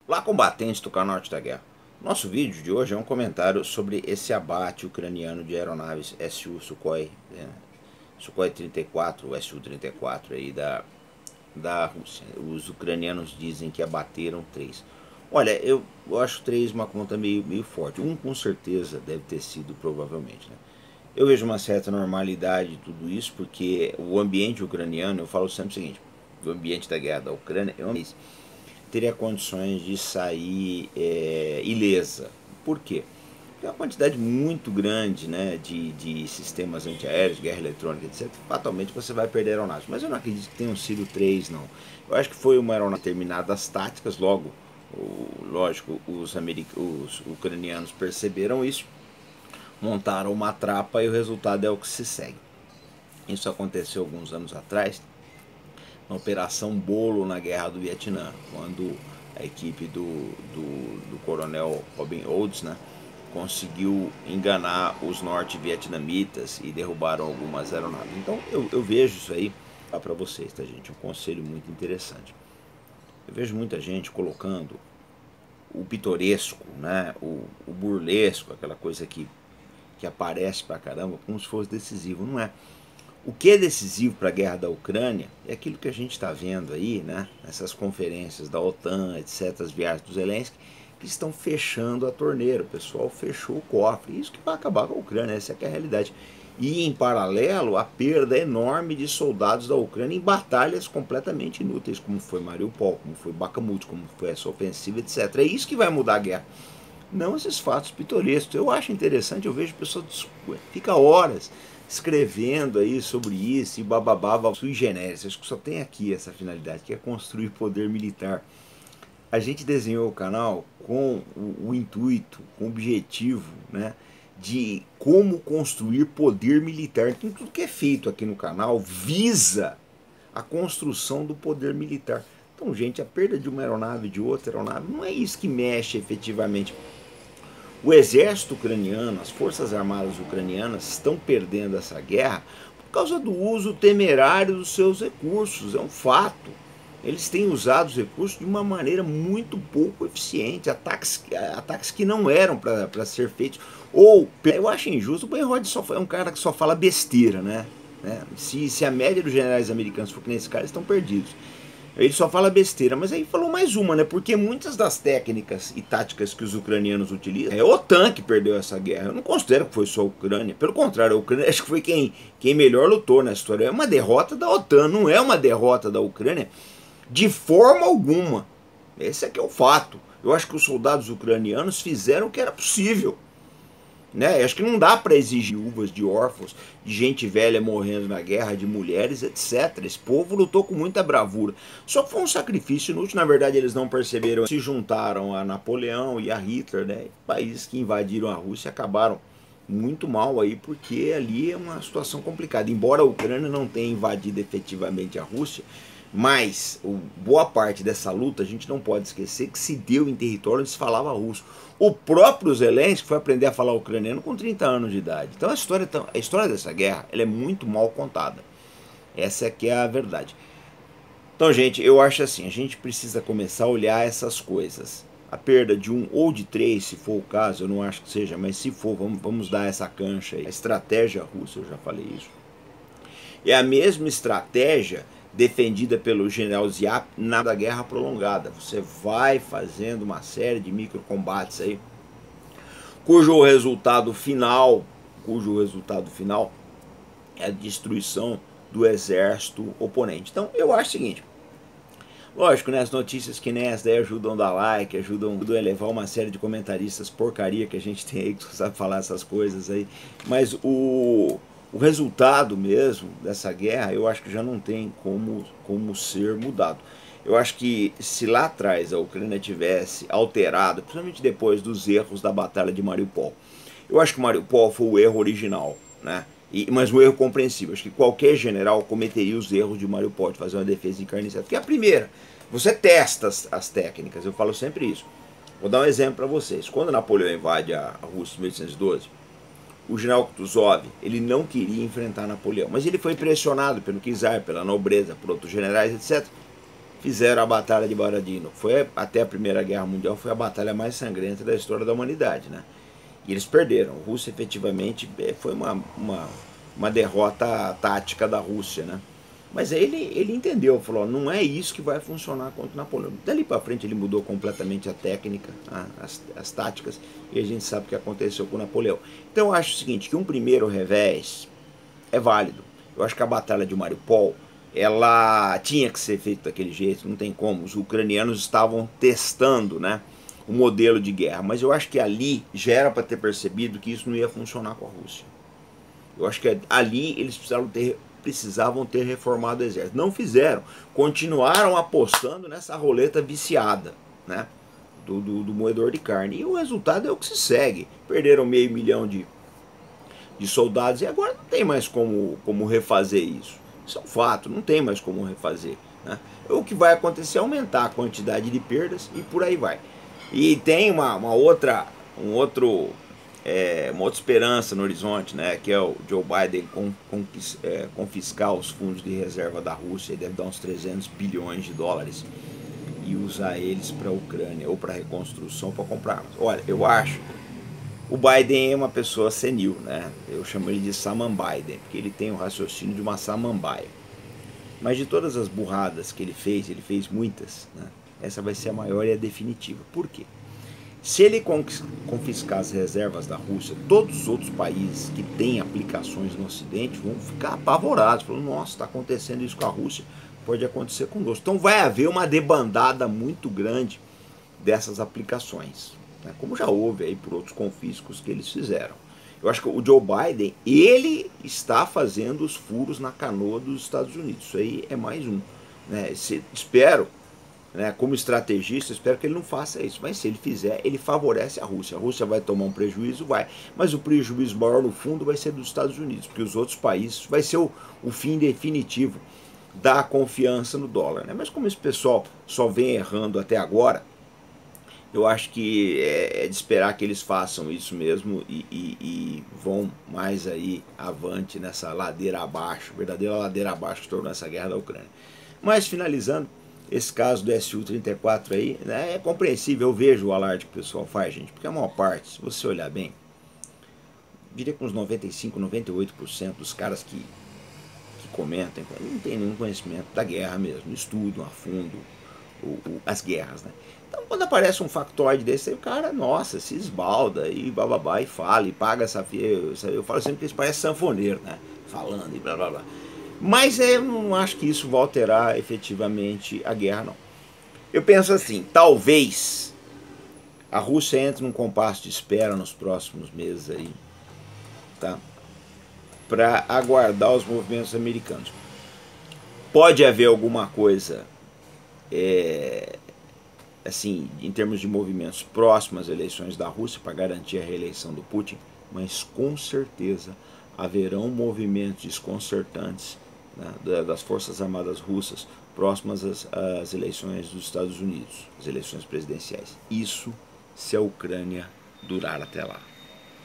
Olá, combatentes do canal Arte da Guerra. Nosso vídeo de hoje é um comentário sobre esse abate ucraniano de aeronaves Su-Sukhoi, Sukhoi 34, o Su-34 aí da Rússia. Os ucranianos dizem que abateram 3. Olha, eu acho 3 uma conta meio forte. Um com certeza deve ter sido, provavelmente, né? Eu vejo uma certa normalidade em tudo isso, porque o ambiente ucraniano, eu falo sempre o seguinte, o ambiente da guerra da Ucrânia é um ambiente teria condições de sair ilesa. Por quê? Porque é uma quantidade muito grande, né, de sistemas antiaéreos, guerra eletrônica, etc. Fatalmente você vai perder aeronaves. Mas eu não acredito que tenham sido 3, não. Eu acho que foi uma aeronave determinadas táticas, logo, lógico, os ucranianos perceberam isso, montaram uma trapa e o resultado é o que se segue. Isso aconteceu alguns anos atrás, na Operação Bolo na Guerra do Vietnã, quando a equipe do coronel Robin Olds, né, conseguiu enganar os norte-vietnamitas e derrubaram algumas aeronaves. Então eu vejo isso aí para vocês, tá, gente? Um conselho muito interessante. Eu vejo muita gente colocando o pitoresco, né, o burlesco, aquela coisa que aparece pra caramba, como se fosse decisivo. Não é. O que é decisivo para a guerra da Ucrânia é aquilo que a gente está vendo aí, né? Essas conferências da OTAN, etc., as viagens do Zelensky, que estão fechando a torneira. O pessoal fechou o cofre. Isso que vai acabar com a Ucrânia, essa é que é a realidade. E, em paralelo, a perda enorme de soldados da Ucrânia em batalhas completamente inúteis, como foi Mariupol, como foi Bakhmut, como foi essa ofensiva, etc. É isso que vai mudar a guerra. Não esses fatos pitorescos. Eu acho interessante, eu vejo pessoas fica horas escrevendo aí sobre isso e bababá, sui generis. Acho que só tem aqui essa finalidade, que é construir poder militar. A gente desenhou o canal com o intuito, com o objetivo, né, de como construir poder militar. Então tudo que é feito aqui no canal visa a construção do poder militar. Então, gente, a perda de uma aeronave de outra aeronave não é isso que mexe efetivamente. O exército ucraniano, as forças armadas ucranianas estão perdendo essa guerra por causa do uso temerário dos seus recursos, é um fato. Eles têm usado os recursos de uma maneira muito pouco eficiente, ataques que não eram para ser feitos. Ou, eu acho injusto, o Bayrod é um cara que só fala besteira, né? Se a média dos generais americanos for que nem esse cara, eles estão perdidos. Ele só fala besteira, mas aí falou mais uma, né? Porque muitas das técnicas e táticas que os ucranianos utilizam, é a OTAN que perdeu essa guerra. Eu não considero que foi só a Ucrânia. Pelo contrário, a Ucrânia acho que foi quem melhor lutou na história. É uma derrota da OTAN, não é uma derrota da Ucrânia de forma alguma. Esse é que é o fato. Eu acho que os soldados ucranianos fizeram o que era possível. Né? Acho que não dá para exigir uvas de órfãos, de gente velha morrendo na guerra, de mulheres, etc. Esse povo lutou com muita bravura. Só que foi um sacrifício inútil, na verdade eles não perceberam. Se juntaram a Napoleão e a Hitler, né? Países que invadiram a Rússia acabaram muito mal aí, porque ali é uma situação complicada. Embora a Ucrânia não tenha invadido efetivamente a Rússia, mas boa parte dessa luta a gente não pode esquecer que se deu em território onde se falava russo. O próprio Zelensky foi aprender a falar ucraniano com 30 anos de idade. Então a história dessa guerra ela é muito mal contada. Essa é que é a verdade. Então, gente, eu acho assim, a gente precisa começar a olhar essas coisas. A perda de um ou de 3, se for o caso, eu não acho que seja, mas se for, vamos dar essa cancha aí. A estratégia russa, eu já falei isso, é a mesma estratégia defendida pelo general Ziap na guerra prolongada. Você vai fazendo uma série de microcombates aí, cujo resultado final é a destruição do exército oponente. Então eu acho o seguinte, lógico, né, as notícias que nem essa daí ajudam a dar like, ajudam a elevar uma série de comentaristas porcaria que a gente tem aí, que sabe falar essas coisas aí, mas o resultado mesmo dessa guerra eu acho que já não tem como ser mudado. Eu acho que se lá atrás a Ucrânia tivesse alterado, principalmente depois dos erros da Batalha de Mariupol, eu acho que Mariupol foi o erro original, né? Mas um erro compreensível. Acho que qualquer general cometeria os erros de Mariupol, de fazer uma defesa encarniçada. Porque a primeira, você testa as técnicas, eu falo sempre isso. Vou dar um exemplo para vocês. Quando Napoleão invade a Rússia em 1812, o general Kutuzov, ele não queria enfrentar Napoleão, mas ele foi pressionado pelo czar, pela nobreza, por outros generais, etc. fizeram a Batalha de Borodino. Foi até a Primeira Guerra Mundial, foi a batalha mais sangrenta da história da humanidade, né? E eles perderam. A Rússia efetivamente foi uma derrota tática da Rússia, né? Mas aí ele entendeu, falou, não é isso que vai funcionar contra Napoleão. Dali para frente ele mudou completamente a técnica, as táticas, e a gente sabe o que aconteceu com Napoleão. Então eu acho o seguinte, que um primeiro revés é válido. Eu acho que a Batalha de Mariupol, ela tinha que ser feita daquele jeito, não tem como. Os ucranianos estavam testando, né, o modelo de guerra, mas eu acho que ali já era para ter percebido que isso não ia funcionar com a Rússia. Eu acho que ali eles precisavam ter reformado o exército. Não fizeram, continuaram apostando nessa roleta viciada, né, do moedor de carne. E o resultado é o que se segue. Perderam 500 mil de soldados e agora não tem mais como refazer isso. Isso é um fato, não tem mais como refazer, né? O que vai acontecer é aumentar a quantidade de perdas e por aí vai. E tem uma outra esperança no horizonte, né, que é o Joe Biden confiscar os fundos de reserva da Rússia, ele deve dar uns 300 bilhões de dólares e usar eles para a Ucrânia ou para a reconstrução, para comprar armas. Olha, eu acho o Biden é uma pessoa senil, né? Eu chamo ele de Samambiden, porque ele tem o raciocínio de uma samambaia. Mas de todas as burradas que ele fez muitas, né? Essa vai ser a maior e a definitiva. Por quê? Se ele confiscar as reservas da Rússia, todos os outros países que têm aplicações no Ocidente vão ficar apavorados, falando, nossa, está acontecendo isso com a Rússia, pode acontecer conosco. Então vai haver uma debandada muito grande dessas aplicações, né, como já houve aí por outros confiscos que eles fizeram. Eu acho que o Joe Biden, ele está fazendo os furos na canoa dos Estados Unidos. Isso aí é mais um, né? Espero, né, como estrategista, espero que ele não faça isso. Mas se ele fizer, ele favorece a Rússia. A Rússia vai tomar um prejuízo, vai. Mas o prejuízo maior no fundo vai ser dos Estados Unidos, porque os outros países vai ser o fim definitivo da confiança no dólar, né? Mas como esse pessoal só vem errando até agora, eu acho que é de esperar que eles façam isso mesmo e vão mais aí avante nessa ladeira abaixo, verdadeira ladeira abaixo que tornou essa guerra da Ucrânia. Mas finalizando, esse caso do Su-34 aí, né, é compreensível, eu vejo o alarde que o pessoal faz, gente, porque a maior parte, se você olhar bem, diria que uns 95, 98% dos caras que comentam, não tem nenhum conhecimento da guerra mesmo, estudam a fundo as guerras, né? Então quando aparece um factoide desse aí, o cara, nossa, se esbalda e bababá e fala e paga essa fia. Eu falo sempre que isso parece sanfoneiro, né? Falando e blá blá blá. Mas eu não acho que isso vai alterar efetivamente a guerra, não. Eu penso assim, talvez a Rússia entre num compasso de espera nos próximos meses aí, tá? Para aguardar os movimentos americanos. Pode haver alguma coisa assim, em termos de movimentos próximos às eleições da Rússia para garantir a reeleição do Putin, mas com certeza haverão movimentos desconcertantes, né, das Forças Armadas Russas próximas às eleições dos Estados Unidos, as eleições presidenciais. Isso se a Ucrânia durar até lá.